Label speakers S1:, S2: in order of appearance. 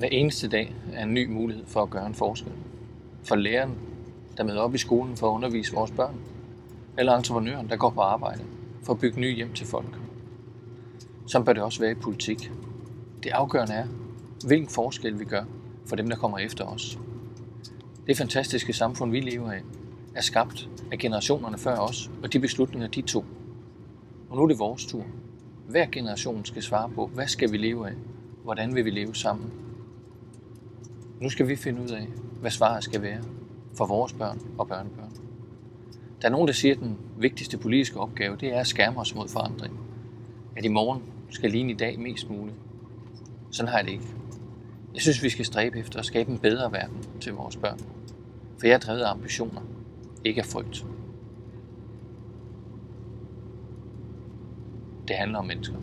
S1: Hver eneste dag er en ny mulighed for at gøre en forskel. For læreren, der møder op i skolen for at undervise vores børn, eller entreprenøren, der går på arbejde for at bygge nye hjem til folk. Sådan bør det også være i politik. Det afgørende er, hvilken forskel vi gør for dem, der kommer efter os. Det fantastiske samfund, vi lever af, er skabt af generationerne før os, og de beslutninger, de tog. Og nu er det vores tur. Hver generation skal svare på, hvad skal vi leve af? Hvordan vil vi leve sammen? Nu skal vi finde ud af, hvad svaret skal være for vores børn og børnebørn. Der er nogen, der siger, at den vigtigste politiske opgave, det er at skærme os mod forandring. At i morgen skal ligne i dag mest muligt. Sådan har jeg det ikke. Jeg synes, vi skal stræbe efter at skabe en bedre verden til vores børn. For jeg er drevet af ambitioner, ikke af frygt. Det handler om mennesker.